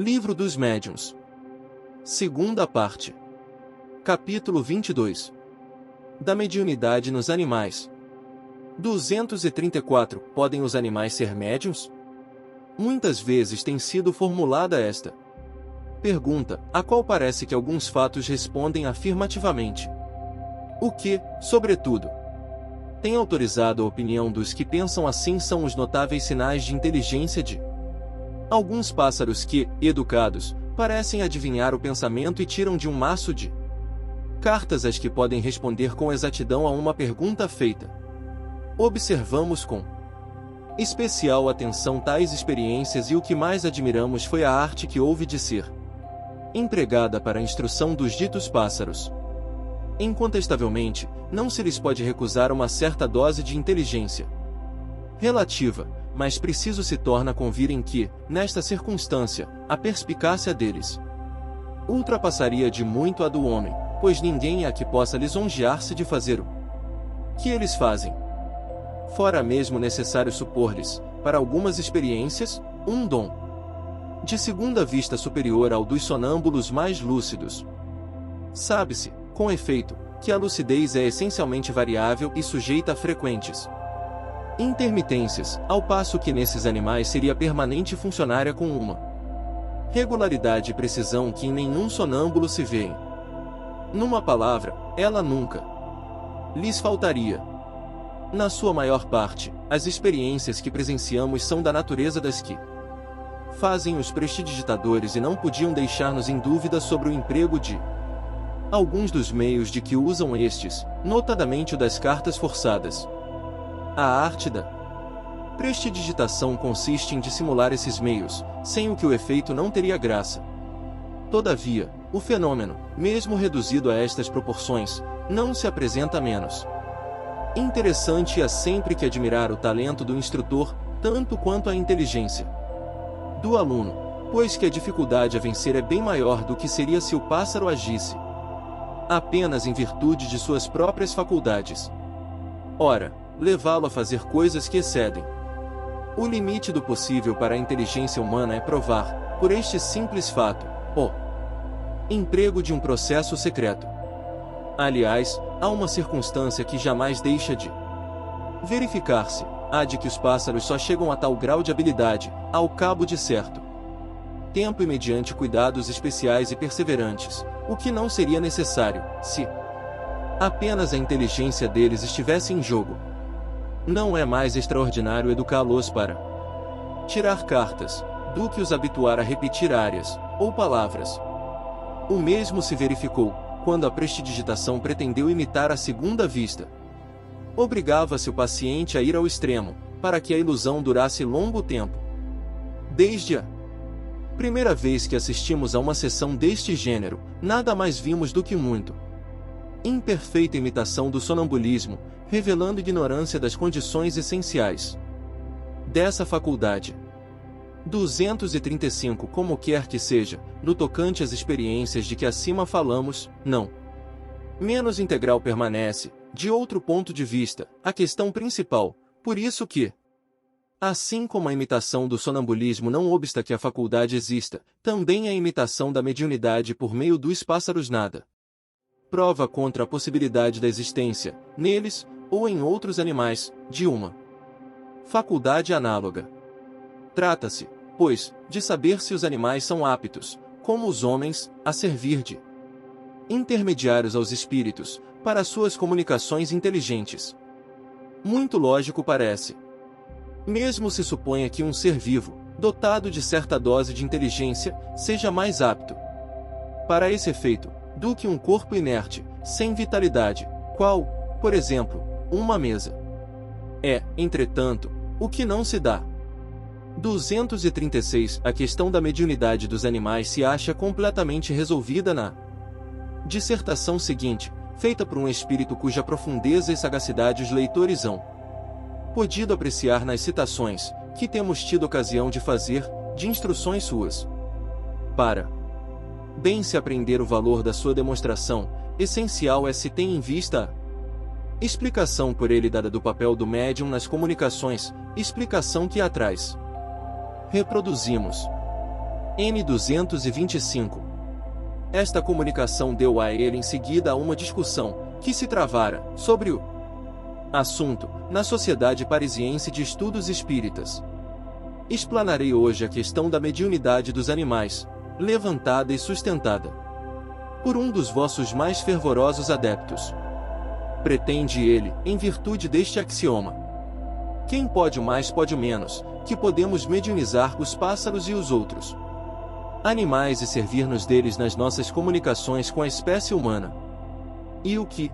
Livro dos Médiuns. Segunda parte. Capítulo 22. Da mediunidade nos animais. 234. Podem os animais ser médiuns? Muitas vezes tem sido formulada esta pergunta, a qual parece que alguns fatos respondem afirmativamente. O que, sobretudo, tem autorizado a opinião dos que pensam assim são os notáveis sinais de inteligência de alguns pássaros que, educados, parecem adivinhar o pensamento e tiram de um maço de cartas as que podem responder com exatidão a uma pergunta feita. Observamos com especial atenção tais experiências e o que mais admiramos foi a arte que houve de ser empregada para a instrução dos ditos pássaros. Incontestavelmente, não se lhes pode recusar uma certa dose de inteligência relativa, mas preciso se torna convirem que, nesta circunstância, a perspicácia deles ultrapassaria de muito a do homem, pois ninguém há que possa lisonjear-se de fazer o que eles fazem. Fora mesmo necessário supor-lhes, para algumas experiências, um dom de segunda vista superior ao dos sonâmbulos mais lúcidos. Sabe-se, com efeito, que a lucidez é essencialmente variável e sujeita a frequentes intermitências, ao passo que nesses animais seria permanente e funcionária com uma regularidade e precisão que em nenhum sonâmbulo se vêem. Numa palavra, ela nunca lhes faltaria. Na sua maior parte, as experiências que presenciamos são da natureza das que fazem os prestidigitadores e não podiam deixar-nos em dúvida sobre o emprego de alguns dos meios de que usam estes, notadamente o das cartas forçadas. A arte da prestidigitação consiste em dissimular esses meios, sem o que o efeito não teria graça. Todavia, o fenômeno, mesmo reduzido a estas proporções, não se apresenta menos interessante e há sempre que admirar o talento do instrutor, tanto quanto a inteligência do aluno, pois que a dificuldade a vencer é bem maior do que seria se o pássaro agisse apenas em virtude de suas próprias faculdades. Ora, levá-lo a fazer coisas que excedem o limite do possível para a inteligência humana é provar, por este simples fato, o emprego de um processo secreto. Aliás, há uma circunstância que jamais deixa de verificar-se, a de que os pássaros só chegam a tal grau de habilidade, ao cabo de certo tempo e mediante cuidados especiais e perseverantes, o que não seria necessário, se apenas a inteligência deles estivesse em jogo. Não é mais extraordinário educá-los para tirar cartas, do que os habituar a repetir áreas, ou palavras. O mesmo se verificou, quando a prestidigitação pretendeu imitar a segunda vista. Obrigava-se o paciente a ir ao extremo, para que a ilusão durasse longo tempo. Desde a primeira vez que assistimos a uma sessão deste gênero, nada mais vimos do que muito imperfeita imitação do sonambulismo, revelando ignorância das condições essenciais dessa faculdade. 235. Como quer que seja, no tocante às experiências de que acima falamos, não menos integral permanece, de outro ponto de vista, a questão principal, por isso que, assim como a imitação do sonambulismo não obsta que a faculdade exista, também a imitação da mediunidade por meio dos pássaros nada prova contra a possibilidade da existência, neles, ou em outros animais, de uma faculdade análoga. Trata-se, pois, de saber se os animais são aptos, como os homens, a servir de intermediários aos espíritos, para suas comunicações inteligentes. Muito lógico parece. Mesmo se suponha que um ser vivo, dotado de certa dose de inteligência, seja mais apto para esse efeito, do que um corpo inerte, sem vitalidade, qual, por exemplo, uma mesa. É, entretanto, o que não se dá. 236. A questão da mediunidade dos animais se acha completamente resolvida na dissertação seguinte, feita por um espírito cuja profundeza e sagacidade os leitores hão podido apreciar nas citações, que temos tido ocasião de fazer, de instruções suas. Para bem se aprender o valor da sua demonstração, essencial é se tem em vista a explicação por ele dada do papel do médium nas comunicações, explicação que atrás reproduzimos. N225. Esta comunicação deu a ele em seguida a uma discussão, que se travara, sobre o assunto, na Sociedade Parisiense de Estudos Espíritas. Explanarei hoje a questão da mediunidade dos animais, levantada e sustentada por um dos vossos mais fervorosos adeptos. Pretende ele, em virtude deste axioma: quem pode o mais pode o menos, que podemos mediunizar os pássaros e os outros animais e servir-nos deles nas nossas comunicações com a espécie humana. E o que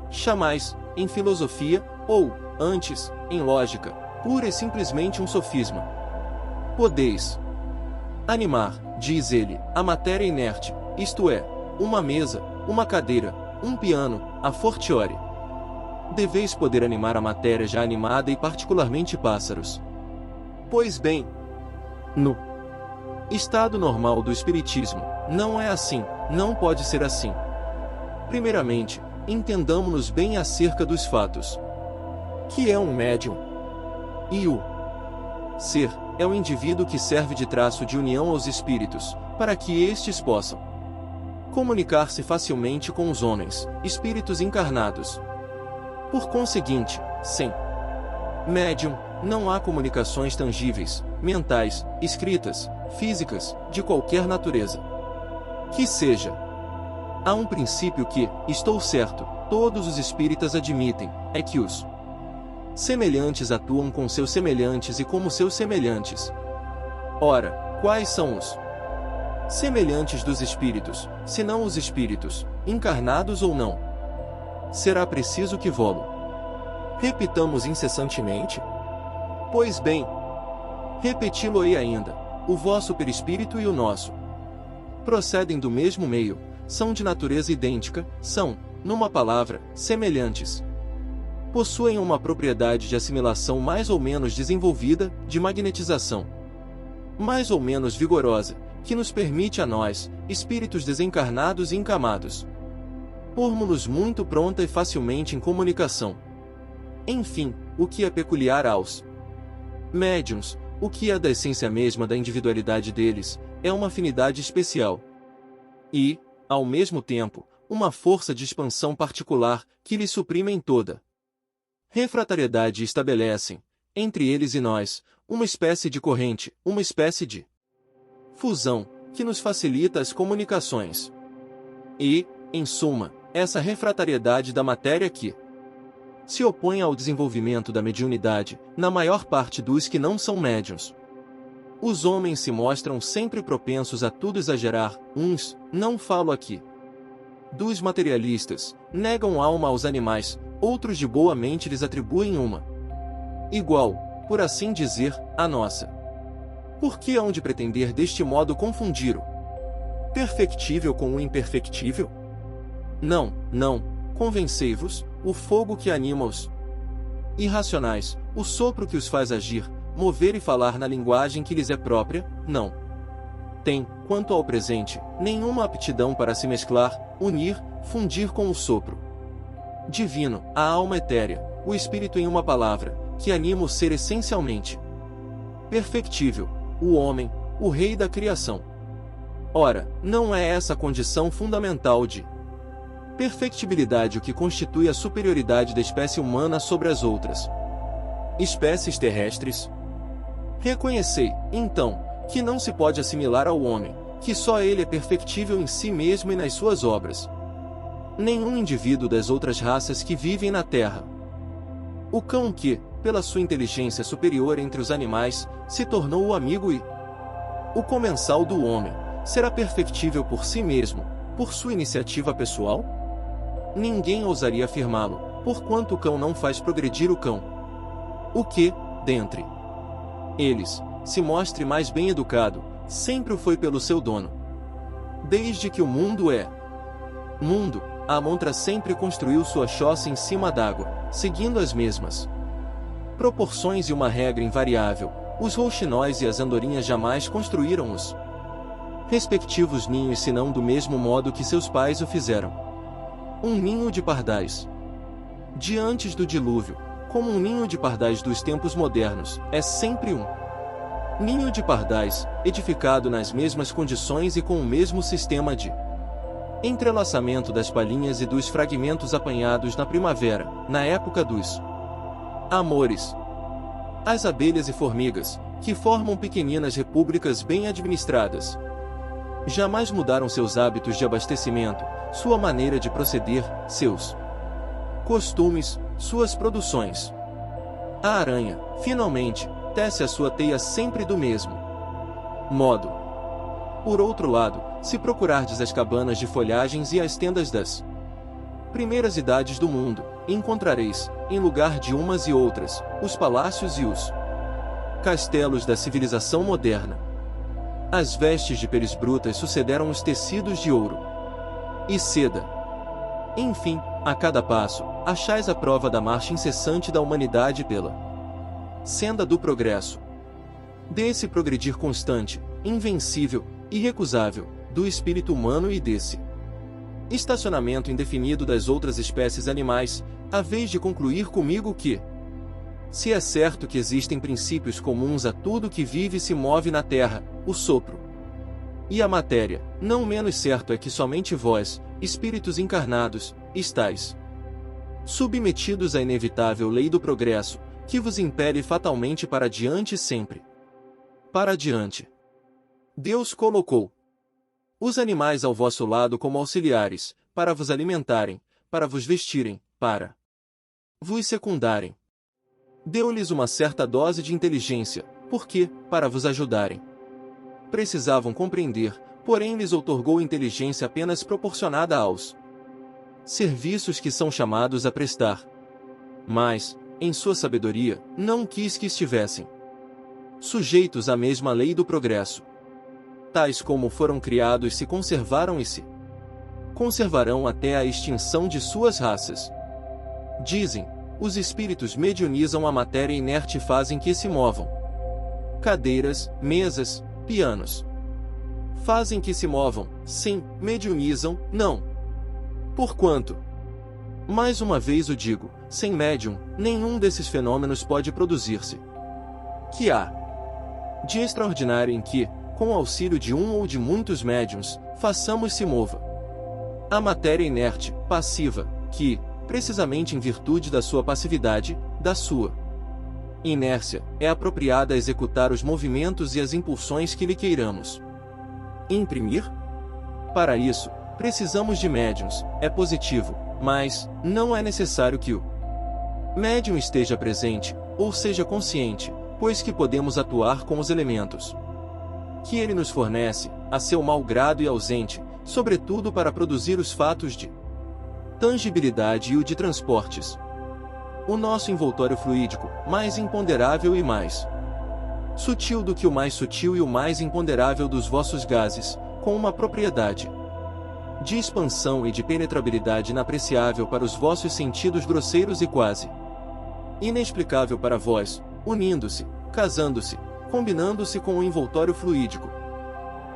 chamais, em filosofia, ou, antes, em lógica, pura e simplesmente um sofisma. Podeis animar, diz ele, a matéria inerte, isto é, uma mesa, uma cadeira, um piano, a fortiori. Deveis poder animar a matéria já animada e particularmente pássaros. Pois bem, no estado normal do espiritismo, não é assim, não pode ser assim. Primeiramente, entendamo-nos bem acerca dos fatos. Que é um médium? E o ser é o indivíduo que serve de traço de união aos espíritos, para que estes possam comunicar-se facilmente com os homens, espíritos encarnados. Por conseguinte, sem médium, não há comunicações tangíveis, mentais, escritas, físicas, de qualquer natureza que seja. Há um princípio que, estou certo, todos os espíritas admitem, é que os semelhantes atuam com seus semelhantes e como seus semelhantes. Ora, quais são os semelhantes dos espíritos, senão os espíritos, encarnados ou não? Será preciso que volo repitamos incessantemente? Pois bem, repeti-lo-ei ainda: o vosso perispírito e o nosso procedem do mesmo meio, são de natureza idêntica, são, numa palavra, semelhantes. Possuem uma propriedade de assimilação mais ou menos desenvolvida, de magnetização mais ou menos vigorosa, que nos permite a nós, espíritos desencarnados e encamados, pormos-nos muito pronta e facilmente em comunicação. Enfim, o que é peculiar aos médiuns, o que é da essência mesma da individualidade deles, é uma afinidade especial e, ao mesmo tempo, uma força de expansão particular, que lhes suprimem toda refratariedade e estabelecem, entre eles e nós, uma espécie de corrente, uma espécie de fusão, que nos facilita as comunicações. E, em suma, essa refratariedade da matéria que se opõe ao desenvolvimento da mediunidade, na maior parte dos que não são médiuns. Os homens se mostram sempre propensos a tudo exagerar, uns, não falo aqui dos materialistas, negam alma aos animais, outros de boa mente lhes atribuem uma igual, por assim dizer, a nossa. Por que hão de pretender deste modo confundir o perfectível com o imperfectível? Não, não, convencei-vos, o fogo que anima os irracionais, o sopro que os faz agir, mover e falar na linguagem que lhes é própria, não tem, quanto ao presente, nenhuma aptidão para se mesclar, unir, fundir com o sopro divino, a alma etérea, o espírito em uma palavra, que anima o ser essencialmente perfectível, o homem, o rei da criação. Ora, não é essa a condição fundamental de perfectibilidade o que constitui a superioridade da espécie humana sobre as outras espécies terrestres? Reconhecei, então, que não se pode assimilar ao homem, que só ele é perfectível em si mesmo e nas suas obras. Nenhum indivíduo das outras raças que vivem na Terra. O cão que, pela sua inteligência superior entre os animais, se tornou o amigo e o comensal do homem, será perfectível por si mesmo, por sua iniciativa pessoal? Ninguém ousaria afirmá-lo, porquanto o cão não faz progredir o cão. O que, dentre eles, se mostre mais bem educado, sempre o foi pelo seu dono. Desde que o mundo é mundo, a montra sempre construiu sua choça em cima d'água, seguindo as mesmas proporções e uma regra invariável. Os rouxinóis e as andorinhas jamais construíram os respectivos ninhos senão do mesmo modo que seus pais o fizeram. Um ninho de pardais de antes do dilúvio, como um ninho de pardais dos tempos modernos, é sempre um Ninho de pardais, edificado nas mesmas condições e com o mesmo sistema de entrelaçamento das palhinhas e dos fragmentos apanhados na primavera, na época dos amores. As abelhas e formigas, que formam pequeninas repúblicas bem administradas, jamais mudaram seus hábitos de abastecimento, sua maneira de proceder, seus costumes, suas produções. A aranha, finalmente, tece a sua teia sempre do mesmo modo. Por outro lado, se procurardes as cabanas de folhagens e as tendas das primeiras idades do mundo, encontrareis, em lugar de umas e outras, os palácios e os castelos da civilização moderna. As vestes de peles brutas sucederam os tecidos de ouro e seda. Enfim, a cada passo, achais a prova da marcha incessante da humanidade pela senda do progresso. Desse progredir constante, invencível, irrecusável, do espírito humano e desse estacionamento indefinido das outras espécies animais, a vez de concluir comigo que, se é certo que existem princípios comuns a tudo que vive e se move na terra, o sopro e a matéria, não menos certo é que somente vós, espíritos encarnados, estáis submetidos à inevitável lei do progresso, que vos impele fatalmente para diante sempre. Para diante. Deus colocou os animais ao vosso lado como auxiliares, para vos alimentarem, para vos vestirem, para vos secundarem. Deu-lhes uma certa dose de inteligência, porque, para vos ajudarem, precisavam compreender, porém lhes outorgou inteligência apenas proporcionada aos serviços que são chamados a prestar. Mas, em sua sabedoria, não quis que estivessem sujeitos à mesma lei do progresso. Tais como foram criados se conservaram e se conservarão até a extinção de suas raças. Dizem, os espíritos mediunizam a matéria inerte e fazem que se movam. Cadeiras, mesas, pianos. Fazem que se movam, sim, mediunizam, não. Porquanto, mais uma vez o digo, sem médium, nenhum desses fenômenos pode produzir-se. Que há de extraordinário em que, com o auxílio de um ou de muitos médiuns, façamos se mova a matéria inerte, passiva, que, precisamente em virtude da sua passividade, da sua inércia, é apropriada a executar os movimentos e as impulsões que lhe queiramos imprimir? Para isso, precisamos de médiuns, é positivo, mas não é necessário que o médium esteja presente, ou seja consciente, pois que podemos atuar com os elementos que ele nos fornece, a seu mau grado e ausente, sobretudo para produzir os fatos de tangibilidade e o de transportes. O nosso envoltório fluídico, mais imponderável e mais sutil do que o mais sutil e o mais imponderável dos vossos gases, com uma propriedade de expansão e de penetrabilidade inapreciável para os vossos sentidos grosseiros e quase inexplicável para vós, unindo-se, casando-se, combinando-se com o envoltório fluídico,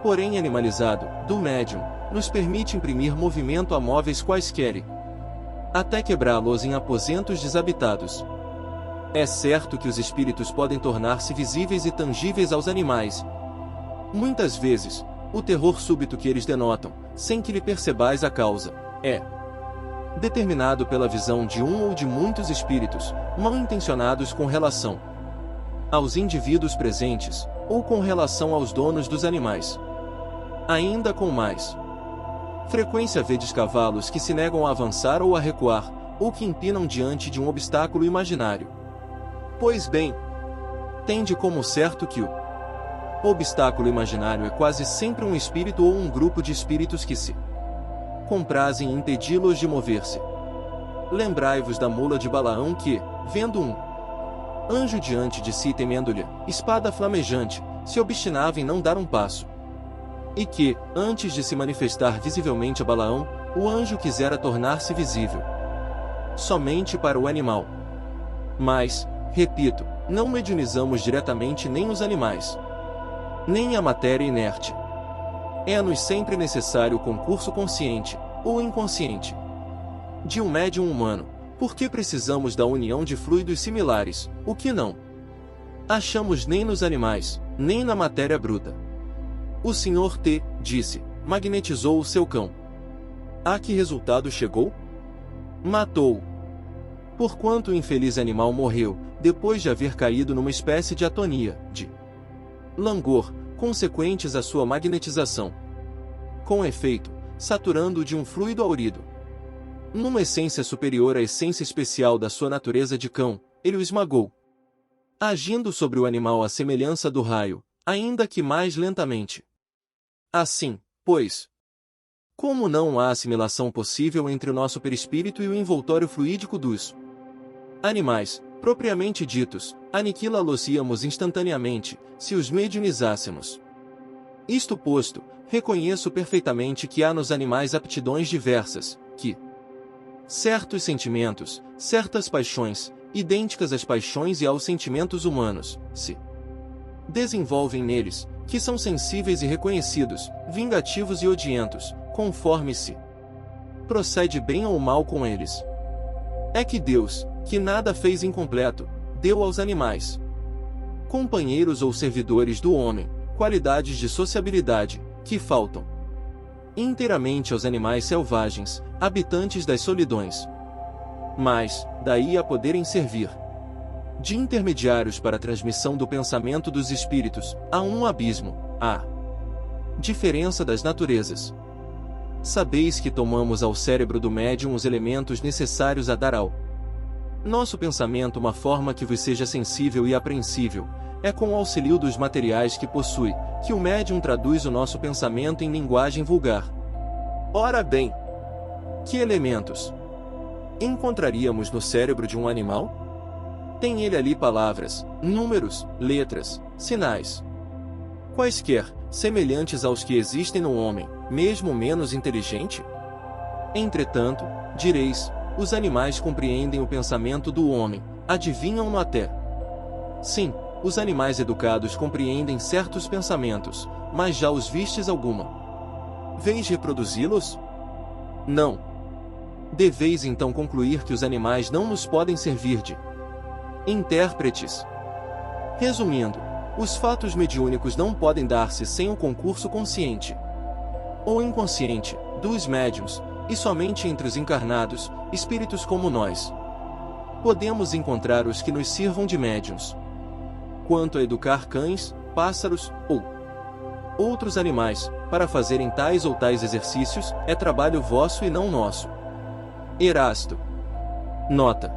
porém animalizado, do médium, nos permite imprimir movimento a móveis quaisquer, até quebrá-los em aposentos desabitados. É certo que os espíritos podem tornar-se visíveis e tangíveis aos animais. Muitas vezes, o terror súbito que eles denotam, sem que lhe percebais a causa, é determinado pela visão de um ou de muitos espíritos, mal intencionados com relação aos indivíduos presentes, ou com relação aos donos dos animais. Ainda com mais frequência vedes cavalos que se negam a avançar ou a recuar, ou que empinam diante de um obstáculo imaginário. Pois bem, tende como certo que o obstáculo imaginário é quase sempre um espírito ou um grupo de espíritos que se comprazem em impedi-los de mover-se. Lembrai-vos da mula de Balaão que, vendo um anjo diante de si e temendo-lhe espada flamejante, se obstinava em não dar um passo. E que, antes de se manifestar visivelmente a Balaão, o anjo quisera tornar-se visível somente para o animal. Mas, repito, não mediunizamos diretamente nem os animais, nem a matéria inerte. É-nos sempre necessário o concurso consciente, ou inconsciente, de um médium humano, porque precisamos da união de fluidos similares, o que não achamos nem nos animais, nem na matéria bruta. O Sr. T. disse, magnetizou o seu cão. A que resultado chegou? Matou-o. Porquanto o infeliz animal morreu, depois de haver caído numa espécie de atonia, de langor, consequentes à sua magnetização. Com efeito, saturando-o de um fluido aurido. Numa essência superior à essência especial da sua natureza de cão, ele o esmagou. Agindo sobre o animal à semelhança do raio, ainda que mais lentamente. Assim, pois, como não há assimilação possível entre o nosso perispírito e o envoltório fluídico dos animais, propriamente ditos, aniquilá-los-íamos instantaneamente, se os mediunizássemos. Isto posto, reconheço perfeitamente que há nos animais aptidões diversas, que certos sentimentos, certas paixões, idênticas às paixões e aos sentimentos humanos, se desenvolvem neles, que são sensíveis e reconhecidos, vingativos e odientos, conforme se procede bem ou mal com eles. É que Deus, que nada fez incompleto, deu aos animais, companheiros ou servidores do homem, qualidades de sociabilidade, que faltam inteiramente aos animais selvagens, habitantes das solidões. Mas, daí a poderem servir de intermediários para a transmissão do pensamento dos espíritos, há um abismo, a diferença das naturezas. Sabeis que tomamos ao cérebro do médium os elementos necessários a dar ao nosso pensamento uma forma que vos seja sensível e apreensível. É com o auxílio dos materiais que possui, que o médium traduz o nosso pensamento em linguagem vulgar. Ora bem, que elementos encontraríamos no cérebro de um animal? Tem ele ali palavras, números, letras, sinais, quaisquer, semelhantes aos que existem no homem, mesmo menos inteligente? Entretanto, direis, os animais compreendem o pensamento do homem, adivinham-no até. Sim, os animais educados compreendem certos pensamentos, mas já os vistes alguma vez reproduzi-los? Não. Deveis então concluir que os animais não nos podem servir de intérpretes. Resumindo, os fatos mediúnicos não podem dar-se sem o concurso consciente ou inconsciente dos médiuns, e somente entre os encarnados, espíritos como nós, podemos encontrar os que nos sirvam de médiuns. Quanto a educar cães, pássaros, ou outros animais, para fazerem tais ou tais exercícios, é trabalho vosso e não nosso. Erasto. Nota.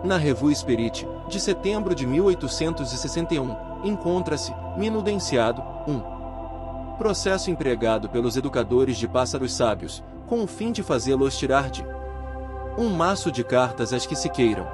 Na Revue Spirit, de setembro de 1861, encontra-se, minudenciado, processo empregado pelos educadores de pássaros sábios, com o fim de fazê-los tirar de um maço de cartas as que se queiram,